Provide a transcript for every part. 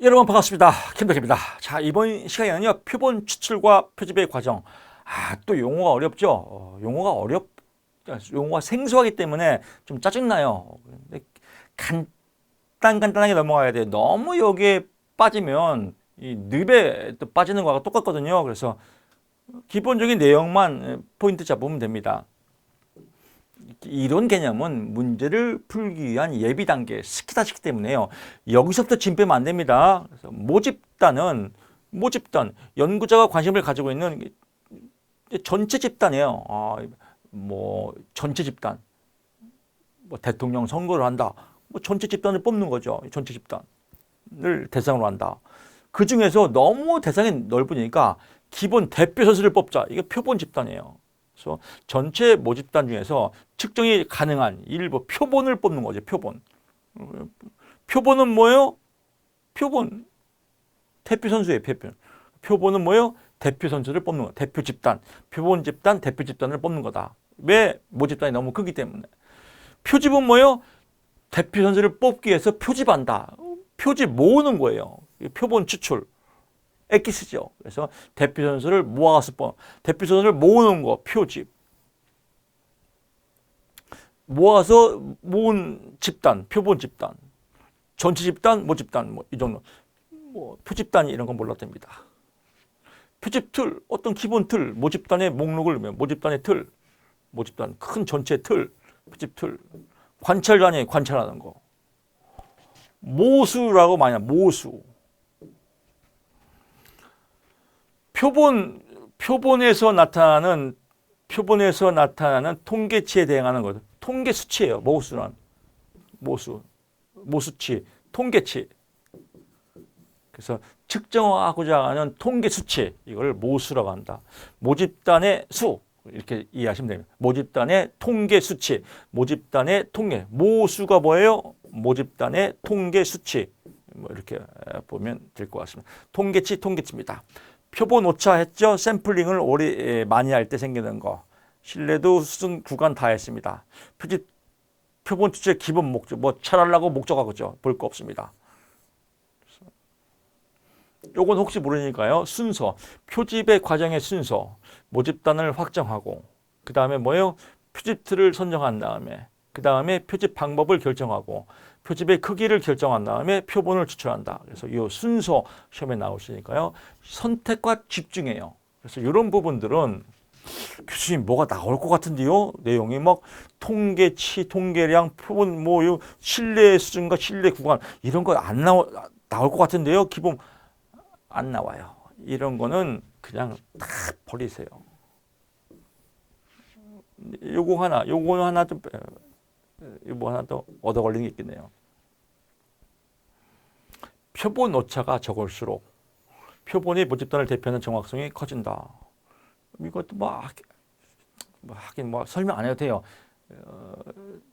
여러분 반갑습니다. 김덕입니다. 자, 이번 시간에는요, 표본 추출과 표집의 과정. 또 용어가 어렵죠? 용어가 생소하기 때문에 좀 짜증나요. 근데 간단하게 넘어가야 돼요. 너무 여기에 빠지면 이 늪에 또 빠지는 거하고 똑같거든요. 그래서 기본적인 내용만 포인트 잡으면 됩니다. 이론 개념은 문제를 풀기 위한 예비 단계, 스키다시기 때문에요. 여기서부터 진 빼면 안 됩니다. 그래서 모집단, 연구자가 관심을 가지고 있는 전체 집단이에요. 전체 집단. 대통령 선거를 한다. 전체 집단을 뽑는 거죠. 전체 집단을 대상으로 한다. 그 중에서 너무 대상이 넓으니까 기본 대표 선수를 뽑자. 이게 표본 집단이에요. 그래서 전체 모집단 중에서 측정이 가능한 일부 표본을 뽑는 거죠. 표본은 뭐예요? 표본. 대표 선수예요. 표본은 뭐예요? 대표 선수를 뽑는 거. 대표 집단. 표본 집단, 대표 집단을 뽑는 거다. 왜? 모집단이 너무 크기 때문에. 표집은 뭐예요? 대표 선수를 뽑기 위해서 표집한다. 표집 모으는 거예요. 표본 추출. 엑기스죠. 그래서 대표 선수를 모아서 대표 선수를 모으는 거, 표집. 모아서 모은 집단, 표본 집단, 전체 집단, 모집단, 이 정도. 표집단이 이런 건 몰라도 됩니다. 표집 틀, 어떤 기본 틀, 모집단의 목록을 넣으면 모집단의 틀, 모집단 큰 전체 틀, 표집 틀. 관찰단이 관찰하는 거. 모수라고 많이 하죠. 모수. 표본에서 나타나는 통계치에 대응하는 것. 통계 수치예요. 모수치, 통계치. 그래서 측정하고자 하는 통계 수치, 이걸 모수라고 한다. 모집단의 수, 이렇게 이해하시면 됩니다. 모집단의 통계 수치, 모집단의 통계. 모수가 뭐예요? 모집단의 통계 수치. 이렇게 보면 될 것 같습니다. 통계치입니다. 표본 오차 했죠? 샘플링을 오래 많이 할 때 생기는 거. 신뢰도 수준 구간 다 했습니다. 표본 추출의 기본 목적, 찰하려고 목적하고죠. 볼 거 없습니다. 요건 혹시 모르니까요. 순서, 표집의 과정의 순서, 모집단을 확정하고, 그 다음에 뭐예요? 표집 틀을 선정한 다음에, 그 다음에 표집 방법을 결정하고, 표집의 크기를 결정한 다음에 표본을 추출한다. 그래서 이 순서 시험에 나오시니까요. 선택과 집중해요. 그래서 이런 부분들은 교수님 뭐가 나올 것 같은데요? 내용이 막 통계치, 통계량, 표본 신뢰 수준과 신뢰 구간 이런 거 안 나올 것 같은데요? 기본 안 나와요. 이런 거는 그냥 다 버리세요. 요거 하나 더 얻어 걸린 게 있겠네요. 표본 오차가 적을수록 표본이 모집단을 대표하는 정확성이 커진다. 이것도 하긴 설명 안 해도 돼요.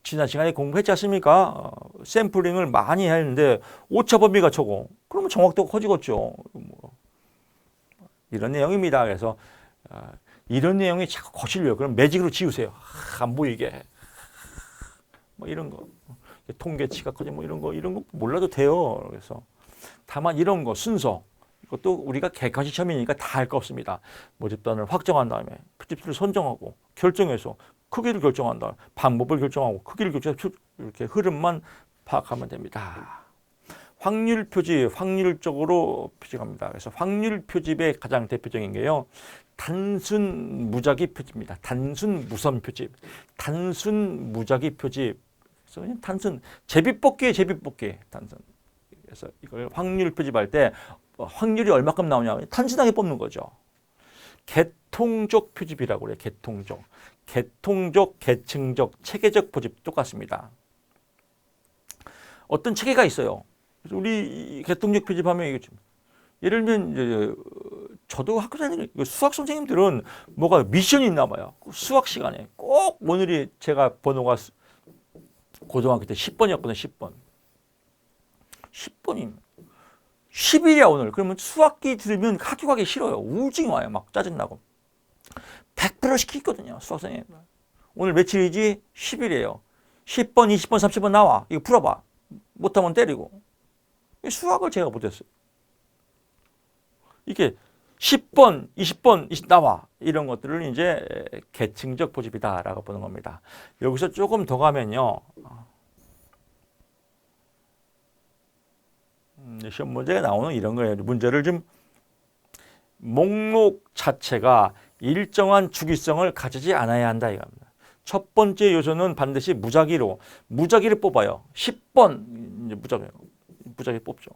지난 시간에 공부했지 않습니까? 샘플링을 많이 했는데 오차 범위가 적어. 그러면 정확도가 커지겠죠. 이런 내용입니다. 그래서 이런 내용이 자꾸 거슬려요. 그럼 매직으로 지우세요. 안 보이게. 이런 거. 통계치가 커지면 이런 거 몰라도 돼요. 그래서 다만 이런 거 순서. 이것도 우리가 객관식 시험이니까 다 할 거 없습니다. 모집단을 확정한 다음에 표집수를 선정하고 결정해서 크기를 결정한 다음에 방법을 결정하고 크기를 결정해서 이렇게 흐름만 파악하면 됩니다. 확률 표집, 확률적으로 표집합니다. 그래서 확률 표집의 가장 대표적인 게요. 단순 무작위 표집입니다. 단순 무선 표집, 단순 무작위 표집. 그래서 그냥 단순 제비뽑기에 단순. 그래서 이걸 확률 표집할 때 확률이 얼마큼 나오냐 단순하게 뽑는 거죠. 계통적 표집이라고 그래요. 계통적, 계층적, 체계적 표집 똑같습니다. 어떤 체계가 있어요. 그래서 우리 계통적 표집하면 이게 예를 들면 이제 저도 학교 다니는 수학 선생님들은 뭐가 미션이 있나 봐요. 수학 시간에 꼭 오늘이 제가 번호가 고등학교 때 10번이었거든요. 10번이면 10일이야 오늘. 그러면 수학기 들으면 학교 가기 싫어요. 우울증이 와요. 막 짜증나고. 100% 시키거든요. 수학생님. 오늘 며칠이지? 10일이에요. 10번, 20번, 30번 나와. 이거 풀어봐. 못하면 때리고. 수학을 제가 못했어요. 이게 10번, 20번 나와. 이런 것들을 이제 계층적 표집이다라고 보는 겁니다. 여기서 조금 더 가면요. 시험 문제가 나오는 이런 거예요. 문제를 좀 목록 자체가 일정한 주기성을 가지지 않아야 한다 이겁니다. 첫 번째 요소는 반드시 무작위를 뽑아요. 10번 이제 무작위 뽑죠.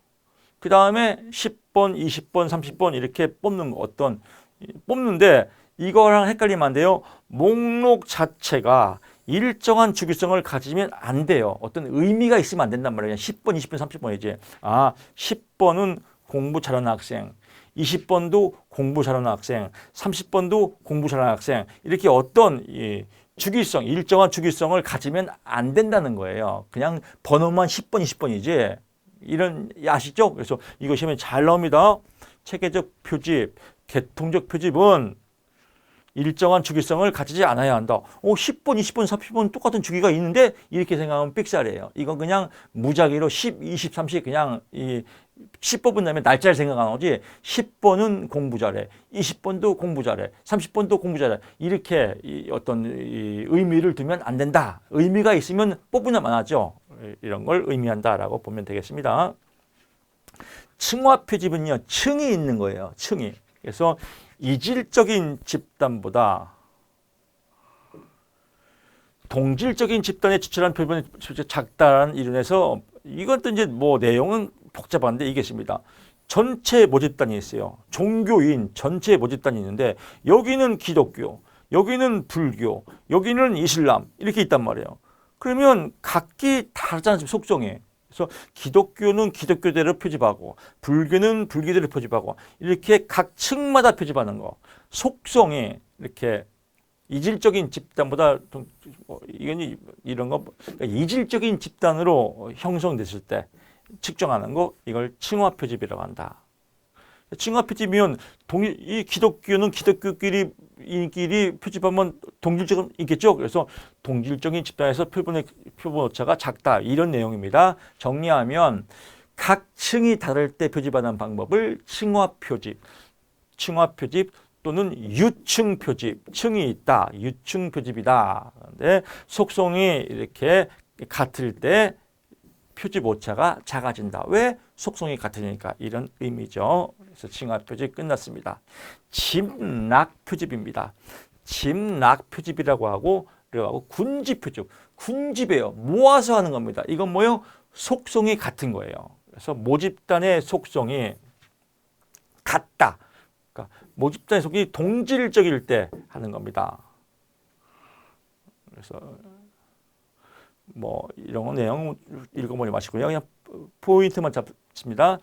그 다음에 10번, 20번, 30번 이렇게 뽑는데 이거랑 헷갈리면 안 돼요. 목록 자체가 일정한 주기성을 가지면 안 돼요. 어떤 의미가 있으면 안 된단 말이에요. 10번, 20번, 30번이지. 10번은 공부 잘하는 학생, 20번도 공부 잘하는 학생, 30번도 공부 잘하는 학생. 이렇게 어떤 주기성, 일정한 주기성을 가지면 안 된다는 거예요. 그냥 번호만 10번, 20번이지. 이런 아시죠? 그래서 이거 시험에 잘 나옵니다. 체계적 표집, 계통적 표집은 일정한 주기성을 가지지 않아야 한다. 10번, 20번, 30번 똑같은 주기가 있는데 이렇게 생각하면 삑살이에요. 이건 그냥 무작위로 10, 20, 30 그냥 10번 다음에 날짜를 생각하는 거지. 10번은 공부 잘해, 20번도 공부 잘해, 30번도 공부 잘해. 이렇게 어떤 의미를 두면 안 된다. 의미가 있으면 뽑으면 많아져. 이런 걸 의미한다라고 보면 되겠습니다. 층화 표집은요, 층이 있는 거예요. 층이. 그래서 이질적인 집단보다 동질적인 집단에 추출한 표본이 작다라는 이론에서 이것도 이제 뭐 내용은 복잡한데 이게 있습니다. 전체 모집단이 있어요. 종교인 전체 모집단이 있는데 여기는 기독교, 여기는 불교, 여기는 이슬람 이렇게 있단 말이에요. 그러면 각기 다르잖아요, 속성이. 그래서 기독교는 기독교대로 표집하고 불교는 불교대로 표집하고 이렇게 각 층마다 표집하는 거. 속성이 이렇게 이질적인 집단보다 이건 이런 거 그러니까 이질적인 집단으로 형성됐을 때 측정하는 거 이걸 층화 표집이라고 한다. 층화 표집이면 이 기독교는 기독교끼리 표집하면 동질적은 있겠죠. 그래서 동질적인 집단에서 표본 오차가 작다 이런 내용입니다. 정리하면 각 층이 다를 때 표집하는 방법을 층화 표집 또는 유층 표집, 층이 있다, 유층 표집이다. 근데 속성이 이렇게 같을 때 표집 오차가 작아진다. 왜? 속성이 같으니까 이런 의미죠. 그래서 층화 표집 끝났습니다. 집락 표집입니다. 집락 표집이라고 하고 그리고 군집 표집. 군집이에요. 모아서 하는 겁니다. 이건 뭐예요? 속성이 같은 거예요. 그래서 모집단의 속성이 같다. 그러니까 모집단의 속성이 동질적일 때 하는 겁니다. 그래서 뭐 이런 내용 읽어보지 마시고요. 그냥 포인트만 잡습니다.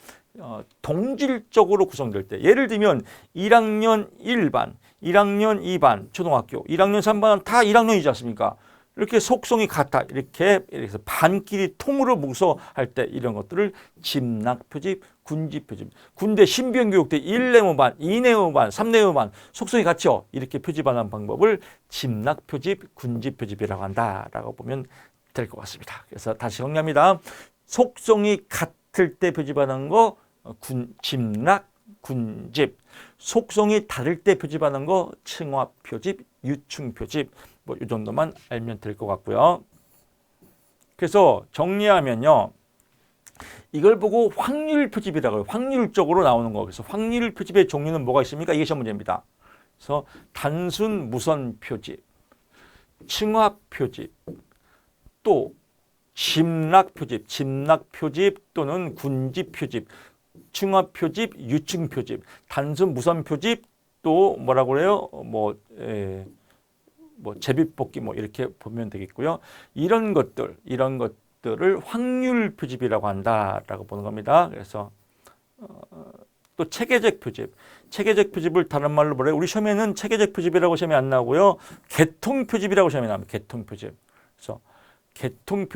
동질적으로 구성될 때 예를 들면 1학년 1반, 1학년 2반 초등학교, 1학년 3반은 다 1학년이지 않습니까? 이렇게 속성이 같아. 이렇게 해서 반끼리 통으로 뭉서 할 때 이런 것들을 집락 표집, 군집 표집. 군대 신병교육대 1내무 반, 2내무 반, 3내무 반 속성이 같죠. 이렇게 표집하는 방법을 집락 표집, 군집 표집이라고 한다라고 보면 될 것 같습니다. 그래서 다시 정리합니다. 속성이 같을 때 표집하는 거 집락, 군집. 속성이 다를 때 표집하는 거 층화 표집, 유층 표집. 뭐 이 정도만 알면 될 것 같고요. 그래서 정리하면요. 이걸 보고 확률 표집이라고 해요. 확률적으로 나오는 거. 그래서 확률 표집의 종류는 뭐가 있습니까? 이게 시험 문제입니다. 그래서 단순 무선 표집, 층화 표집, 또 집락 표집 또는 군집 표집, 층화 표집, 유층 표집, 단순 무선 표집 또 뭐라고 그래요? 뭐 제비뽑기 뭐 이렇게 보면 되겠고요. 이런 것들을 확률 표집이라고 한다라고 보는 겁니다. 그래서 또 체계적 표집을 다른 말로 뭐래요? 우리 시험에는 체계적 표집이라고 시험에 안 나오고요. 계통 표집이라고 시험에 나옵니다. 계통 표집. 그래서 계통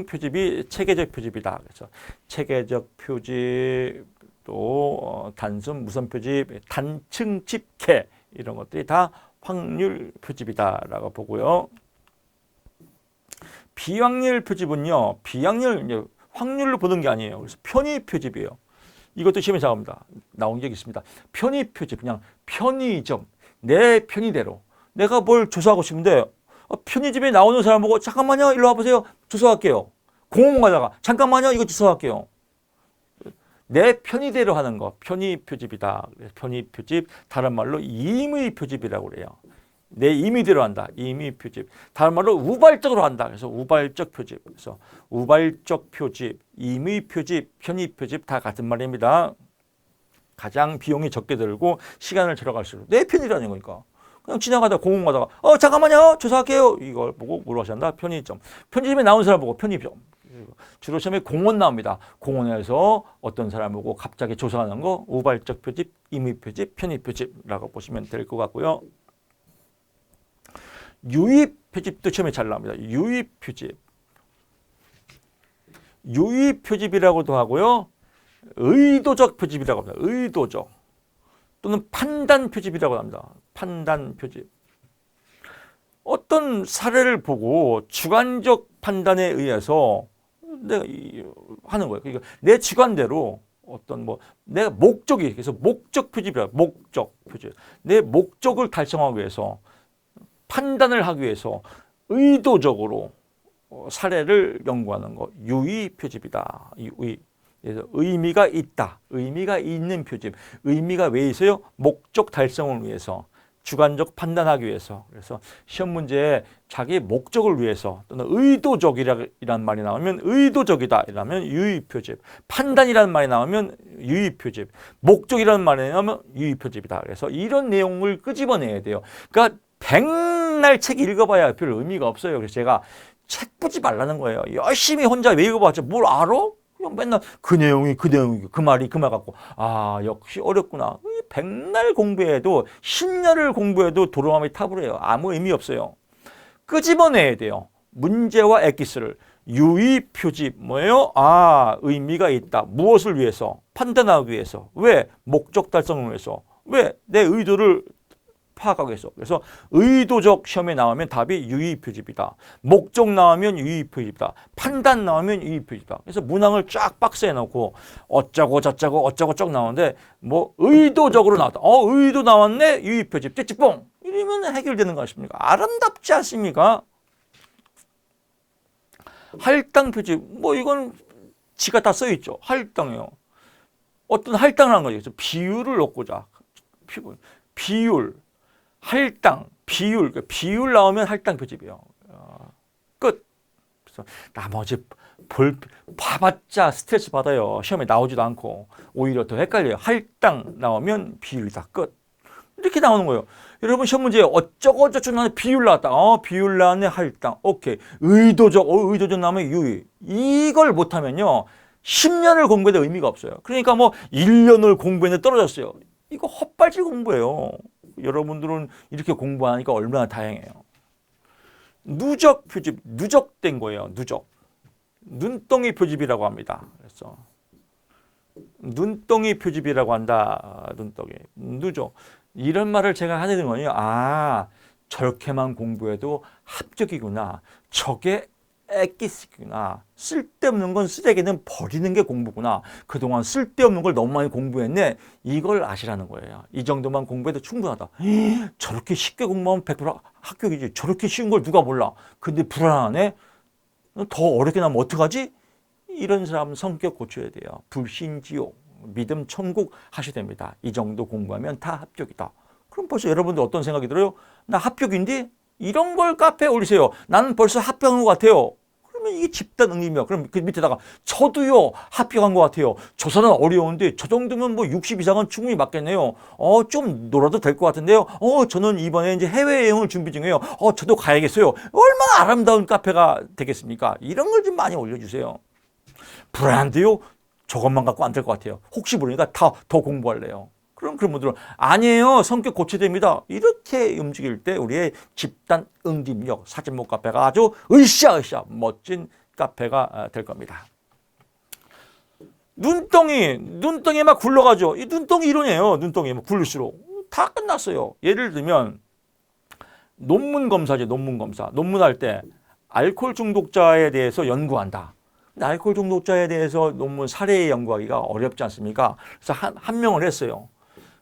표집이 체계적 표집이다. 그래서 체계적 표집 또 단순 무선 표집, 단층 집계 이런 것들이 다 확률 표집이다라고 보고요. 비확률 표집은요. 확률로 보는 게 아니에요. 그래서 편의 표집이에요. 이것도 시험에 나온 적이 있습니다. 편의 표집, 그냥 편의점, 내 편의대로 내가 뭘 조사하고 싶은데 편의점에 나오는 사람 보고 잠깐만요, 일로 와보세요. 조사할게요. 공원 가다가 잠깐만요, 이거 조사할게요. 내 편의대로 하는 거 편의 표집이다. 편의 표집, 다른 말로 임의 표집이라고 그래요. 내 임의대로 한다. 임의 표집. 다른 말로 우발적으로 한다. 그래서 우발적 표집. 그래서 우발적 표집, 임의 표집, 편의 표집 다 같은 말입니다. 가장 비용이 적게 들고 시간을 절약할수록 내 편의라는 거니까. 그냥 지나가다 공원 가다가 잠깐만요, 조사할게요. 이걸 보고 뭐라고 한다? 편의점. 편의점에 나온 사람 보고 편의점. 주로 시험에 공원 나옵니다. 공원에서 어떤 사람 보고 갑자기 조사하는 거 우발적 표집, 임의 표집, 편의 표집이라고 보시면 될 것 같고요. 유의 표집도 시험에 잘 나옵니다. 유의 표집. 유의 표집이라고도 하고요. 의도적 표집이라고 합니다. 의도적. 또는 판단 표집이라고 합니다. 판단 표집. 어떤 사례를 보고 주관적 판단에 의해서 내가 하는 거예요. 그러니까 내 주관대로 어떤 내가 목적이, 그래서 목적 표집이라, 목적 표집. 내 목적을 달성하기 위해서, 판단을 하기 위해서 의도적으로 사례를 연구하는 거, 유의 표집이다. 유의. 그래서 의미가 있다. 의미가 있는 표집. 의미가 왜 있어요? 목적 달성을 위해서, 주관적 판단하기 위해서. 그래서 시험 문제에 자기 목적을 위해서 또는 의도적이라는 말이 나오면 의도적이다 이라면 유의 표집. 판단이라는 말이 나오면 유의 표집. 목적이라는 말이 나오면 유의 표집이다. 그래서 이런 내용을 끄집어내야 돼요. 그러니까 백날 책 읽어봐야 별 의미가 없어요. 그래서 제가 책 보지 말라는 거예요. 열심히 혼자 외워봤자 뭘 알아? 그냥 맨날 그 내용이 그 말이 그 말 같고 역시 어렵구나. 백날 공부해도 10년을 공부해도 도로마미 탑을 해요. 아무 의미 없어요. 끄집어내야 돼요. 문제와 엑기스를. 유의 표집 뭐예요? 의미가 있다. 무엇을 위해서? 판단하기 위해서. 왜? 목적 달성을 위해서. 왜? 내 의도를 파악하기 위해서. 그래서 의도적 시험에 나오면 답이 유의 표집이다. 목적 나오면 유의 표집이다. 판단 나오면 유의 표집이다. 그래서 문항을 쫙 박스에 넣고 어쩌고 저쩌고 어쩌고 쭉 나오는데 의도적으로 나왔다. 의도 나왔네. 유의 표집. 찌찌뽕. 이러면 해결되는 거 아십니까? 아름답지 않습니까? 할당 표집. 이건 지가 다 써있죠. 할당이요. 어떤 할당을 한 거죠. 그래서 비율을 넣고자. 비율. 할당, 비율, 비율 나오면 할당 표집이에요. 끝. 그래서 나머지 봐봤자 스트레스 받아요. 시험에 나오지도 않고 오히려 더 헷갈려요. 할당 나오면 비율이다. 끝. 이렇게 나오는 거예요. 여러분 시험 문제에 어쩌고 저쩌고 나오는데 비율 나왔다. 비율 나왔네. 할당. 오케이. 의도적 나오면 유의. 이걸 못하면요. 10년을 공부해도 의미가 없어요. 그러니까 1년을 공부했는데 떨어졌어요. 이거 헛발질 공부예요. 여러분들은 이렇게 공부하니까 얼마나 다행해요. 누적 표집, 누적된 거예요. 누적. 눈덩이 표집이라고 합니다. 그래서 눈덩이 표집이라고 한다. 눈덩이. 누적. 이런 말을 제가 하는 거예요. 저렇게만 공부해도 합격이구나. 저게 엑기스구나. 쓸데없는 건 쓰레기는 버리는 게 공부구나. 그동안 쓸데없는 걸 너무 많이 공부했네. 이걸 아시라는 거예요. 이 정도만 공부해도 충분하다. 저렇게 쉽게 공부하면 100% 합격이지. 저렇게 쉬운 걸 누가 몰라. 근데 불안하네. 더 어렵게 나면 어떡하지? 이런 사람 성격 고쳐야 돼요. 불신지옥, 믿음 천국 하셔야 됩니다. 이 정도 공부하면 다 합격이다. 그럼 벌써 여러분들 어떤 생각이 들어요? 나 합격인데? 이런 걸 카페에 올리세요. 나는 벌써 합격한 것 같아요. 그러면 이게 집단 응립이야. 그럼 그 밑에다가 저도요 합격한 것 같아요. 조사는 어려운데 저 정도면 60 이상은 충분히 맞겠네요. 좀 놀아도 될 것 같은데요. 저는 이번에 이제 해외여행을 준비 중이에요. 저도 가야겠어요. 얼마나 아름다운 카페가 되겠습니까? 이런 걸 좀 많이 올려주세요. 불안한데요. 저것만 갖고 안 될 것 같아요. 혹시 모르니까 더 공부할래요. 그럼 그런 분들은 아니에요. 성격 고쳐야 됩니다. 이렇게 움직일 때 우리의 집단 응집력 사진목 카페가 아주 으쌰으쌰 멋진 카페가 될 겁니다. 눈덩이 막 굴러가죠. 이 눈덩이 이론이에요. 눈덩이 막 굴릴수록 다 끝났어요. 예를 들면 논문 검사죠. 논문 검사. 논문할 때 알코올 중독자에 대해서 연구한다. 근데 알코올 중독자에 대해서 논문 사례 연구하기가 어렵지 않습니까? 그래서 한 명을 했어요.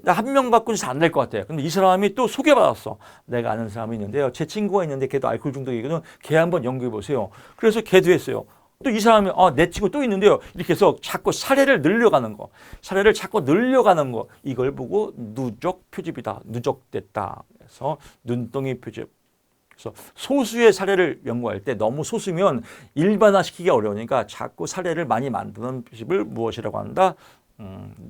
한 명 갖고는 안 될 것 같아요. 근데 이 사람이 또 소개받았어. 내가 아는 사람이 있는데요. 제 친구가 있는데 걔도 알코올 중독이거든. 걔 한번 연구해 보세요. 그래서 걔도 했어요. 또 이 사람이 내 친구 또 있는데요. 이렇게 해서 자꾸 사례를 늘려가는 거. 사례를 자꾸 늘려가는 거. 이걸 보고 누적 표집이다. 누적됐다. 그래서 눈덩이 표집. 그래서 소수의 사례를 연구할 때 너무 소수면 일반화시키기 어려우니까 자꾸 사례를 많이 만드는 표집을 무엇이라고 한다?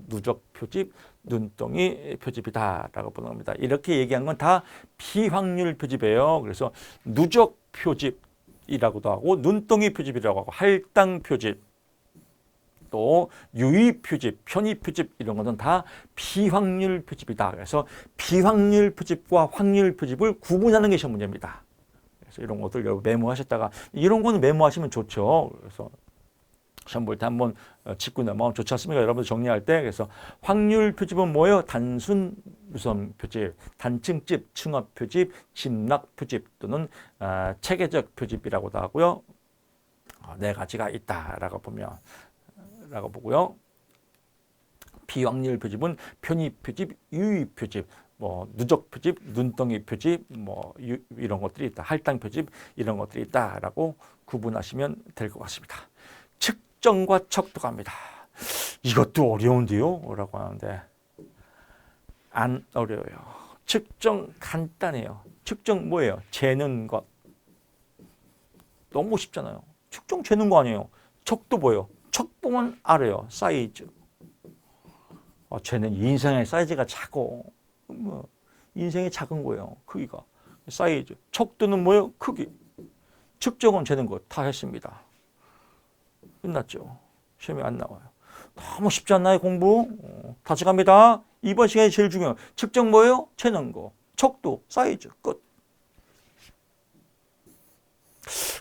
누적 표집, 눈덩이 표집이다라고 보는 겁니다. 이렇게 얘기한 건 다 비확률 표집이에요. 그래서 누적 표집이라고도 하고 눈덩이 표집이라고 하고 할당 표집, 또 유의 표집, 편의 표집 이런 것은 다 비확률 표집이다. 그래서 비확률 표집과 확률 표집을 구분하는 게 시험 문제입니다. 그래서 이런 것들 메모하셨다가 이런 거는 메모하시면 좋죠. 그래서 시험 볼 때 한번 짚고 넘어가면 좋지 않습니까? 여러분들 정리할 때. 그래서 확률 표집은 뭐예요? 단순 유선 표집, 단층집, 층합 표집, 집락 표집 또는 체계적 표집이라고도 하고요. 네 가지가 있다라고 보고요. 비확률 표집은 편의 표집, 유의 표집, 누적 표집, 눈덩이 표집, 이런 것들이 있다. 할당 표집 이런 것들이 있다라고 구분하시면 될 것 같습니다. 측정과 척도갑니다. 이것도 어려운데요? 라고 하는데 안 어려워요. 측정 간단해요. 측정 뭐예요? 재는 것. 너무 쉽잖아요. 측정 재는 거 아니에요. 척도 뭐예요? 척 보면 알아요. 사이즈. 쟤는 인생의 사이즈가 작고 인생이 작은 거예요. 크기가. 사이즈. 척도는 뭐예요? 크기. 측정은 재는 것 다 했습니다. 끝났죠. 시험이 안 나와요. 너무 쉽지 않나요, 공부? 다시 갑니다. 이번 시간이 제일 중요해요. 측정 뭐예요? 재는 거. 척도, 사이즈, 끝.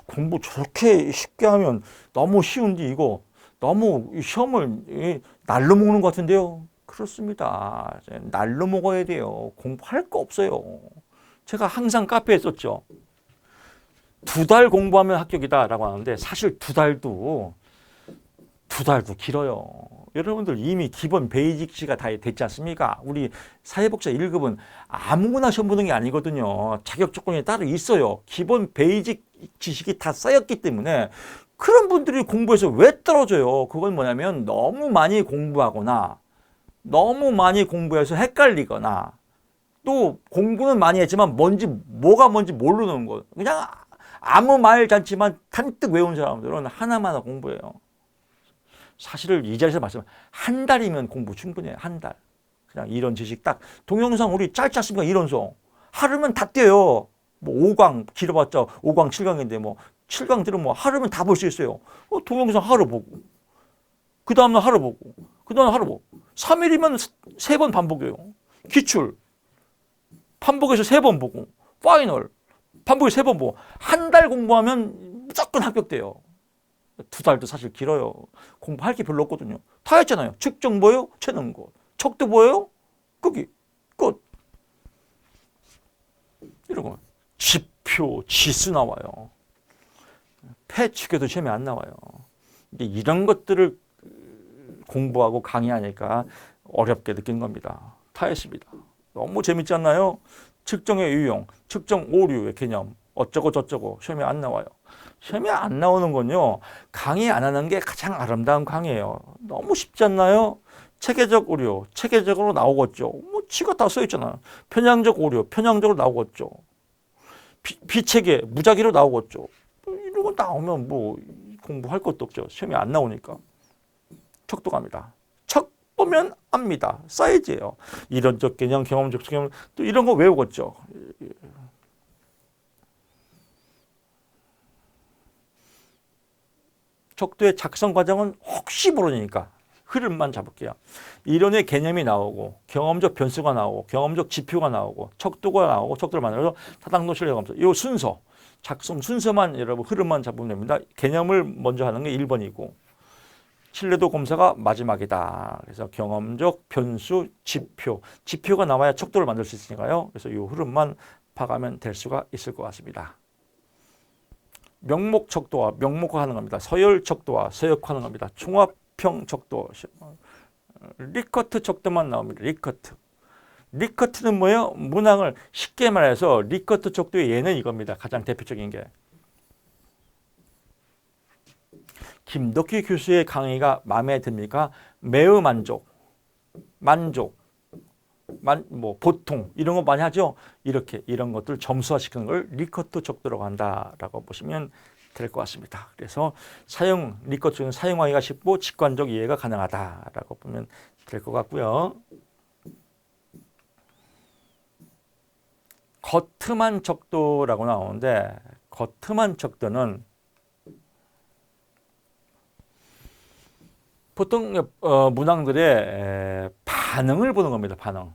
공부 저렇게 쉽게 하면 너무 쉬운데 이거 너무 시험을 날로 먹는 것 같은데요. 그렇습니다. 날로 먹어야 돼요. 공부할 거 없어요. 제가 항상 카페에 썼죠. 2달 공부하면 합격이다라고 하는데 사실 2달도 길어요. 여러분들 이미 기본 베이직시가 다 됐지 않습니까? 우리 사회복지 1급은 아무거나 시험 보는 게 아니거든요. 자격 조건이 따로 있어요. 기본 베이직 지식이 다 쌓였기 때문에 그런 분들이 공부해서 왜 떨어져요? 그건 뭐냐면 너무 많이 공부하거나 너무 많이 공부해서 헷갈리거나 또 공부는 많이 했지만 뭐가 뭔지 모르는 거. 그냥 아무 말 잔치만 잔뜩 외운 사람들은 하나마나 공부해요. 사실을 이 자리에서 말씀하면 한 달이면 공부 충분해요. 한 달. 그냥 이런 지식 딱. 동영상 우리 짧지 않습니까? 이론서. 하루면 다 떼요. 5강 길어봤자 5강 7강인데 7강 들으면 하루면 다 볼 수 있어요. 동영상 하루 보고. 그 다음날 하루 보고. 그 다음날 하루 보고. 3일이면 3번 반복해요. 기출. 반복해서 3번 보고. 파이널. 반복해서 3번 보고. 한 달 공부하면 무조건 합격돼요. 2달도 사실 길어요. 공부할 게 별로 없거든요. 다 했잖아요. 측정 뭐예요? 재는 거. 척도 뭐예요? 끄기. 끝. 이런 거. 지표, 지수 나와요. 패치교도 시험에 안 나와요. 이제 이런 것들을 공부하고 강의하니까 어렵게 느낀 겁니다. 다 했습니다. 너무 재밌지 않나요? 측정의 유형, 측정 오류의 개념, 어쩌고 저쩌고 시험에 안 나와요. 시험에 안 나오는 건요. 강의 안 하는 게 가장 아름다운 강의예요. 너무 쉽지 않나요? 체계적 오류, 체계적으로 나오겠죠. 지가 다 써있잖아요. 편향적 오류, 편향적으로 나오겠죠. 비체계, 무작위로 나오겠죠. 이런 거 나오면 공부할 것도 없죠. 시험에 안 나오니까. 척도 갑니다. 척 보면 압니다. 사이즈예요. 이론적 개념, 경험적 개념, 또 이런 거 외우겠죠. 척도의 작성 과정은 혹시 모르니까 흐름만 잡을게요. 이론의 개념이 나오고 경험적 변수가 나오고 경험적 지표가 나오고 척도가 나오고 척도를 만들어서 타당도 신뢰감수. 이 순서, 작성 순서만 여러분 흐름만 잡으면 됩니다. 개념을 먼저 하는 게 1번이고 신뢰도 검사가 마지막이다. 그래서 경험적 변수, 지표가 나와야 척도를 만들 수 있으니까요. 그래서 이 흐름만 파가면 될 수가 있을 것 같습니다. 명목적도와 명목화하는 겁니다. 서열적도와 서역화하는 겁니다. 종합형적도, 리커트 적도만 나옵니다. 리커트는 뭐예요? 문항을 쉽게 말해서 리커트 적도의 예는 이겁니다. 가장 대표적인 게 김덕희 교수의 강의가 마음에 듭니까? 매우 만족, 뭐 보통 이런 거 많이 하죠. 이렇게 이런 것들 점수화시키는 걸 리커트 적도라고 한다라고 보시면 될 것 같습니다. 그래서 리커트는 사용하기가 쉽고 직관적 이해가 가능하다라고 보면 될 것 같고요. 거트만 적도라고 나오는데 거트만 적도는 보통 문항들의 반응을 보는 겁니다. 반응.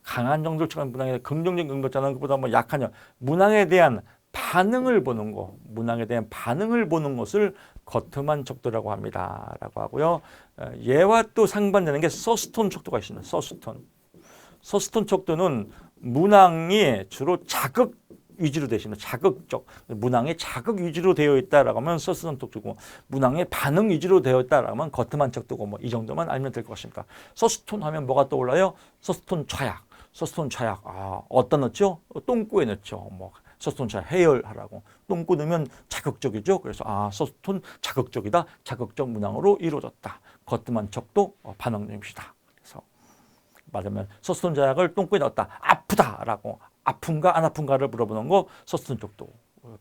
강한 정도처럼 문항에 긍정적인 것자는 것보다 뭐 약한 문항에 대한 반응을 보는 거, 문항에 대한 반응을 보는 것을 거트만 적도라고 합니다. 라고 하고요. 얘와 또 상반되는 게 서스톤 척도가 있습니다. 서스톤 척도는 문항이 주로 자극 위주로 되어 있습니다. 자극적. 문항이 자극 위주로 되어 있다라고 하면 서스톤 척도고, 문항의 반응 위주로 되어 있다라고 하면 거트만 척도고, 뭐 이 정도만 알면 될 것 같습니다. 서스톤 하면 뭐가 떠올라요? 서스톤 좌약. 어디다 넣죠? 똥꼬에 넣죠. 뭐 서스톤 좌약 해열하라고. 똥꼬 넣으면 자극적이죠. 그래서 서스톤 자극적이다. 자극적 문항으로 이루어졌다. 거트만 척도 반응점이다. 그래서 말하면 서스톤 좌약을 똥꼬에 넣었다. 아프다라고. 아픈가 안 아픈가를 물어보는 거 서스톤 척도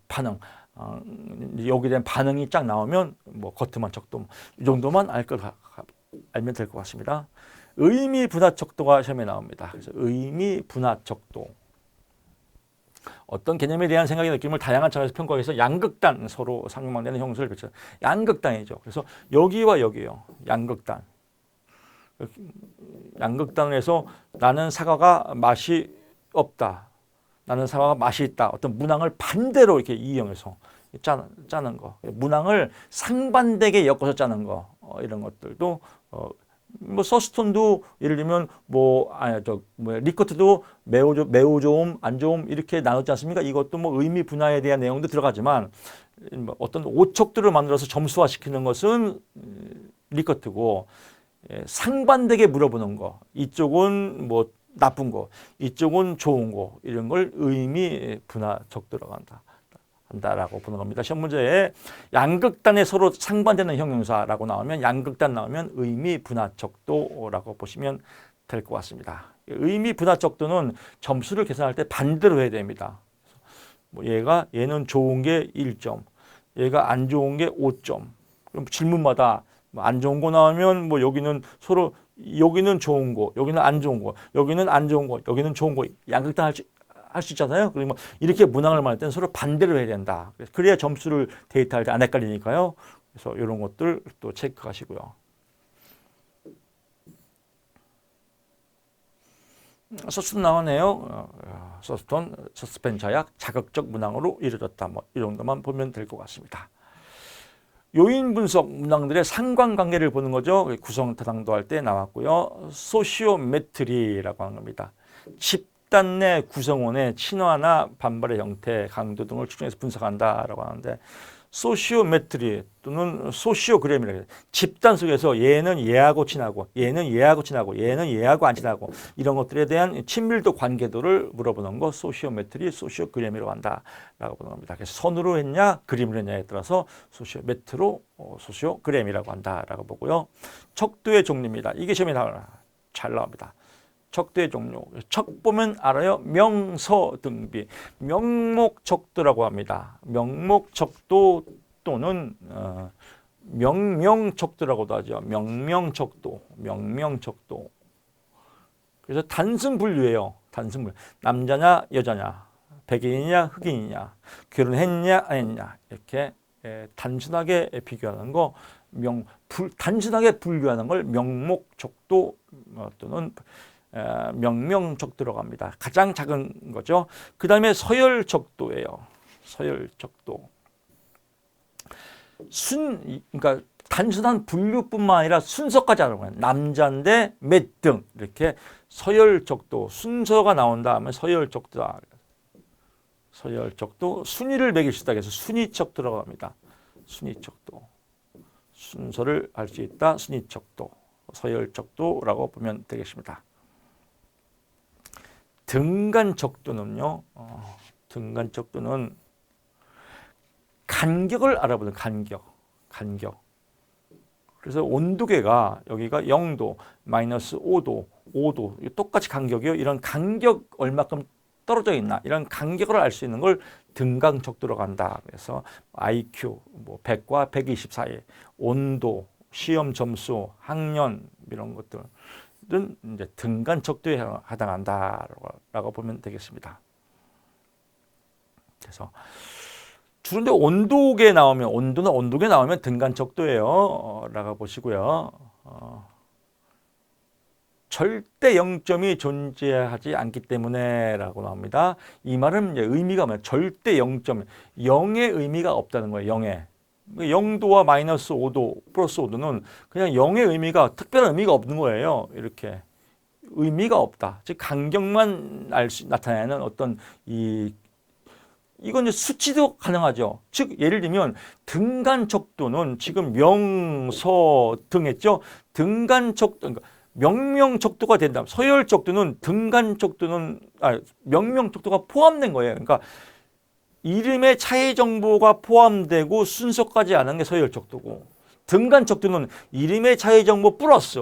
반응. 여기에 대한 반응이 쫙 나오면 뭐 거트만 척도 이 정도만 알면 될 것 같습니다. 의미 분화 척도가 시험에 나옵니다. 그래서 의미 분화 척도. 어떤 개념에 대한 생각의 느낌을 다양한 차원에서 평가해서 양극단, 서로 상응되는 형수를 펼쳐. 양극단이죠. 그래서 여기와 여기요. 양극단에서 나는 사과가 맛이 없다. 나는 사과가 맛이 있다. 어떤 문항을 반대로 이렇게 이용해서 짜는 거. 문항을 상반되게 엮어서 짜는 거. 이런 것들도 뭐 서스톤도 예를 들면 리커트도 매우 좋음, 안 좋음 이렇게 나눴지 않습니까? 이것도 뭐 의미 분화에 대한 내용도 들어가지만 어떤 오척들을 만들어서 점수화시키는 것은 리커트고, 상반되게 물어보는 거, 이쪽은 뭐 나쁜 거, 이쪽은 좋은 거, 이런 걸 의미 분화 적도라고 한다라고 보는 겁니다. 시험 문제에 양극단에 서로 상반되는 형용사라고 나오면, 양극단 나오면 의미 분화 적도라고 보시면 될 것 같습니다. 의미 분화 적도는 점수를 계산할 때 반대로 해야 됩니다. 뭐 얘는 좋은 게 1점, 얘가 안 좋은 게 5점. 그럼 질문마다 안 좋은 거 나오면 뭐 여기는 서로 여기는 좋은 거, 여기는 안 좋은 거, 여기는 안 좋은 거, 여기는 좋은 거, 양극단 할 수 있잖아요. 그러면 이렇게 문항을 말할 때는 서로 반대로 해야 된다. 그래야 점수를 데이터할 때 안 헷갈리니까요. 그래서 이런 것들 또 체크하시고요. 서스톤 나오네요. 서스톤, 서스펜 자약, 자극적 문항으로 이루어졌다. 뭐 이 정도만 보면 될 것 같습니다. 요인 분석 문항들의 상관관계를 보는 거죠. 구성 타당도 할 때 나왔고요. 소시오메트리라고 하는 겁니다. 집단 내 구성원의 친화나 반발의 형태, 강도 등을 추정해서 분석한다라고 하는데, 소시오메트리 또는 소시오그램이라고 해요. 집단 속에서 얘는 얘하고 친하고, 얘는 얘하고 친하고, 얘는 얘하고 안 친하고, 이런 것들에 대한 친밀도 관계도를 물어보는 거 소시오메트리, 소시오그램이라고 한다라고 보는 겁니다. 그래서 선으로 했냐, 그림으로 했냐에 따라서 소시오메트로, 소시오그램이라고 한다라고 보고요. 척도의 종류입니다. 이게 시험에 잘 나옵니다. 척도의 종류. 척 보면 알아요. 명서등비. 명목척도라고 합니다. 명목척도 또는 명명척도라고도 하죠. 명명척도. 그래서 단순 분류예요. 단순 분류. 남자냐 여자냐, 백인이냐 흑인이냐, 결혼했냐 안 했냐, 이렇게 단순하게 비교하는 거, 단순하게 분류하는 걸 명목척도 또는 명명척도라고 합니다. 가장 작은 거죠. 그 다음에 서열척도예요. 서열척도. 그러니까 단순한 분류뿐만 아니라 순서까지 하는 거예요. 남자인데 몇 등, 이렇게 서열척도, 순서가 나온다 하면 서열척도다. 서열적도 순위를 매길 수 있다. 그래서 순위적도라고 합니다. 순위적도. 순서를 알 수 있다. 순위적도. 서열적도라고 보면 되겠습니다. 등간적도는요. 등간적도는 간격을 알아보는 간격. 그래서 온도계가 여기가 0도, 마이너스 5도, 5도 똑같이 간격이요. 이런 간격 얼마큼 떨어져 있나 이런 간격을 알 수 있는 걸 등간적도라고 한다. 그래서 IQ 뭐 100과 120 사이, 온도, 시험 점수, 학년 이런 것들은 이제 등간적도에 해당한다라고 보면 되겠습니다. 그래서 주로 온도계 나오면 온도계 나오면 등간적도예요. 라고 보시고요. 절대 0점이 존재하지 않기 때문에 라고 나옵니다. 이 말은 이제 의미가 뭐예요? 절대 0점, 0의 의미가 없다는 거예요. 0의. 0도와 마이너스 5도, 플러스 5도는 그냥 0의 의미가 특별한 의미가 없는 거예요. 이렇게. 의미가 없다. 즉 간격만 나타내는 어떤 이건 이제 수치도 가능하죠. 즉 예를 들면 등간적도는 지금 명서 등 했죠. 등간적도 그러니까 명명적도가 된다. 서열적도는 명명적도가 포함된 거예요. 그러니까 이름의 차이 정보가 포함되고 순서까지 아는 게 서열적도고, 등간적도는 이름의 차이 정보 플러스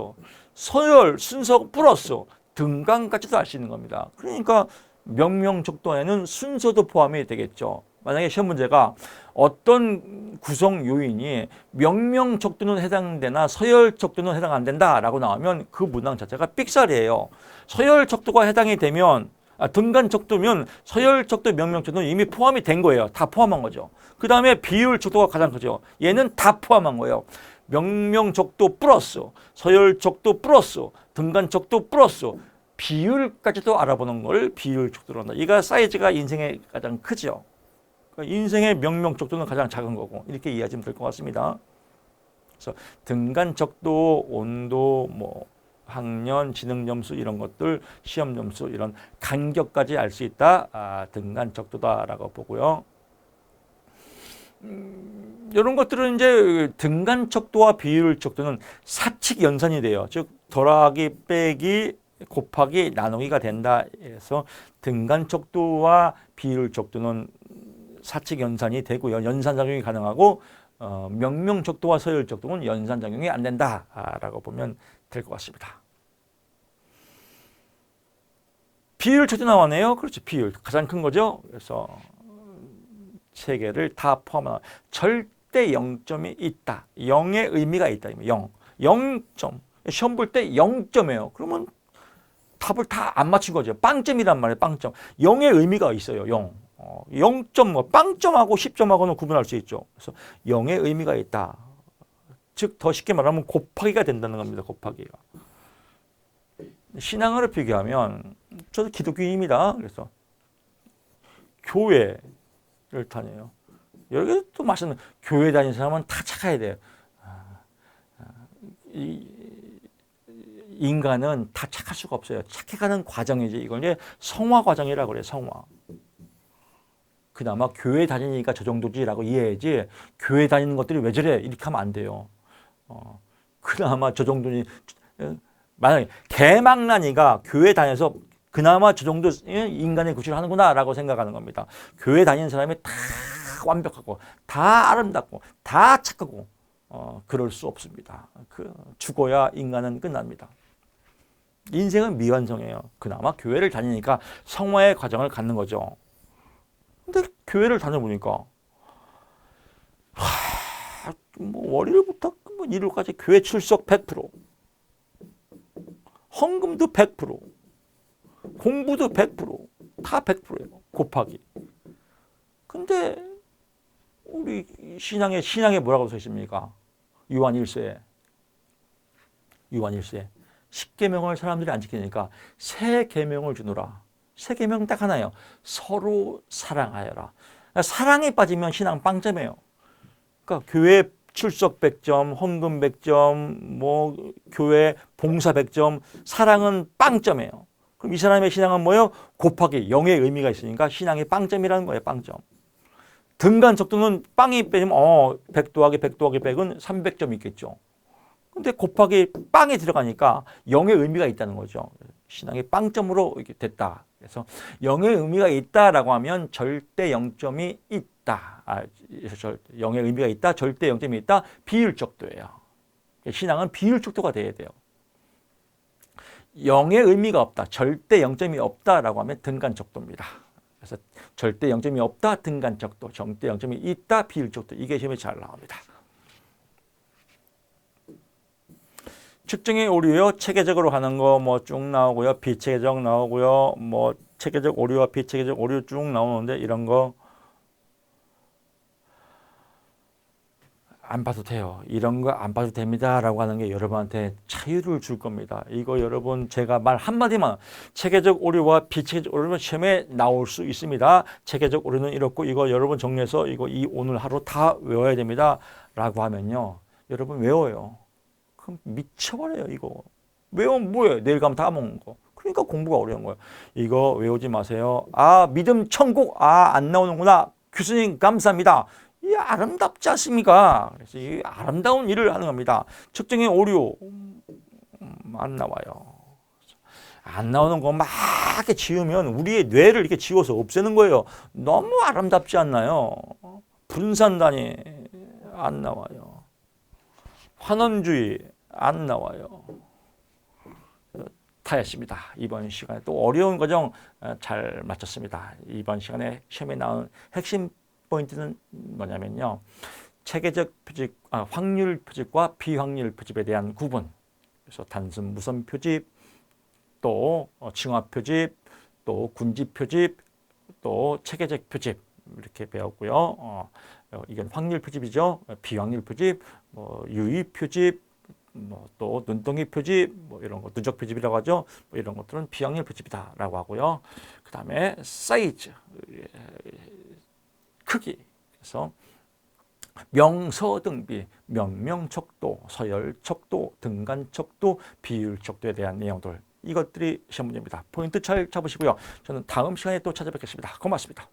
서열 순서 플러스 등간까지도 알 수 있는 겁니다. 그러니까 명명적도에는 순서도 포함이 되겠죠. 만약에 시험 문제가 어떤 구성 요인이 명명적도는 해당되나 서열적도는 해당 안 된다라고 나오면 그 문항 자체가 삑살이에요. 서열적도가 해당이 되면 등간적도면 서열적도, 명명적도는 이미 포함이 된 거예요. 다 포함한 거죠. 그 다음에 비율적도가 가장 크죠. 얘는 다 포함한 거예요. 명명적도 플러스 서열적도 플러스 등간적도 플러스 비율까지도 알아보는 걸 비율적도로 한다. 이가 사이즈가 인생에 가장 크죠. 그러니까 인생의 명명적도는 가장 작은 거고 이렇게 이해하시면 될 것 같습니다. 그래서 등간적도, 온도, 뭐 학년, 지능 점수 이런 것들, 시험 점수 이런 간격까지 알 수 있다. 등간적도다라고 보고요. 이런 것들은 이제 등간적도와 비율적도는 사칙 연산이 돼요. 즉 더하기, 빼기, 곱하기, 나누기가 된다. 해서 등간적도와 비율적도는 사칙 연산이 되고요. 연산작용이 가능하고 명명적도와 서열적도는 연산작용이 안 된다라고 보면 될 것 같습니다. 비율적도 나왔네요. 그렇죠. 비율 가장 큰 거죠. 그래서 세 개를 다 포함한 절대 0점이 있다. 0의 의미가 있다. 0점. 시험 볼 때 0점이에요. 그러면 답을 다 안 맞춘 거죠. 빵점이란 말이에요. 빵점. 0의 의미가 있어요. 0. 0점, 뭐 빵점하고 10점하고는 구분할 수 있죠. 그래서 0의 의미가 있다. 즉 더 쉽게 말하면 곱하기가 된다는 겁니다. 곱하기가. 신앙으로 비교하면 저도 기독교인입니다. 그래서 교회를 다녀요. 여기 또 마찬가지. 교회 다니는 사람은 다 착해야 돼요. 인간은 다 착할 수가 없어요. 착해가는 과정이지. 이걸 이제 성화 과정이라고 그래요. 성화. 그나마 교회 다니니까 저 정도지라고 이해해야지 교회 다니는 것들이 왜 저래 이렇게 하면 안 돼요. 그나마 저 정도니 만약에 개망나니가 교회 다녀서 그나마 저 정도 인간의 구실을 하는구나 라고 생각하는 겁니다. 교회 다니는 사람이 다 완벽하고 다 아름답고 다 착하고 그럴 수 없습니다. 죽어야 인간은 끝납니다. 인생은 미완성이에요. 그나마 교회를 다니니까 성화의 과정을 갖는 거죠. 근데 교회를 다녀보니까 뭐 월요일부터 뭐 일요일까지 교회 출석 100%, 헌금도 100%, 공부도 100%, 다 100%예요. 곱하기. 근데 우리 신앙에 뭐라고 써 있습니까? 요한 1서에 10계명을 사람들이 안 지키니까 새 계명을 주노라. 새 계명 딱 하나예요. 서로 사랑하여라. 사랑에 빠지면 신앙 빵점이에요. 그러니까 교회 출석 100점, 헌금 100점, 뭐 교회 봉사 100점, 사랑은 빵점이에요. 그럼 이 사람의 신앙은 뭐예요? 곱하기 0의 의미가 있으니까 신앙의 빵점이라는 거예요. 빵점. 등간척도는 빵이 빼면 100 더하기 100 더하기 100은 300점이 있겠죠. 근데 곱하기 빵이 들어가니까 0의 의미가 있다는 거죠. 신앙의 빵점으로 이렇게 됐다. 그래서 0의 의미가 있다라고 하면 절대 0점이 있다. 0의 의미가 있다. 절대 0점이 있다. 비율적도예요. 신앙은 비율적도가 돼야 돼요. 0의 의미가 없다. 절대 0점이 없다라고 하면 등간척도입니다. 그래서 절대 0점이 없다. 등간척도. 절대 0점이 있다. 비율적도. 이게 시험에 잘 나옵니다. 측정의 오류요. 체계적으로 하는 거 뭐 쭉 나오고요. 비체계적 나오고요. 뭐 체계적 오류와 비체계적 오류 쭉 나오는데 이런 거 안 봐도 돼요. 이런 거 안 봐도 됩니다라고 하는 게 여러분한테 자유를 줄 겁니다. 이거 여러분 제가 말 한마디만 체계적 오류와 비체계적 오류는 시험에 나올 수 있습니다. 체계적 오류는 이렇고 이거 여러분 정리해서 이거 오늘 하루 다 외워야 됩니다. 라고 하면요. 여러분 외워요. 그럼 미쳐버려요. 이거. 외우면 뭐예요? 내일 가면 다 먹는 거. 그러니까 공부가 어려운 거예요. 이거 외우지 마세요. 믿음 천국. 안 나오는구나. 교수님 감사합니다. 이 아름답지 않습니까? 그래서 이 아름다운 일을 하는 겁니다. 측정의 오류 안 나와요. 안 나오는 거 막 이렇게 지우면 우리의 뇌를 이렇게 지워서 없애는 거예요. 너무 아름답지 않나요? 분산단위 안 나와요. 환원주의 안 나와요. 타였습니다. 이번 시간에 또 어려운 과정 잘 마쳤습니다. 이번 시간에 시험에 나온 핵심 포인트는 뭐냐면요. 체계적 표집, 확률 표집과 비확률 표집에 대한 구분. 그래서 단순 무선 표집, 또 징화 표집, 또 군지 표집, 또 체계적 표집 이렇게 배웠고요. 이건 확률 표집이죠. 비확률 표집, 뭐 유의 표집, 뭐 또 눈덩이 표집, 뭐 이런 거 누적 표집이라고 하죠. 뭐 이런 것들은 비확률 표집이다라고 하고요. 그 다음에 사이즈. 크기. 그래서 명서등비, 명명척도, 서열척도, 등간척도, 비율척도에 대한 내용들 이것들이 시험 문제입니다. 포인트 잘 잡으시고요. 저는 다음 시간에 또 찾아뵙겠습니다. 고맙습니다.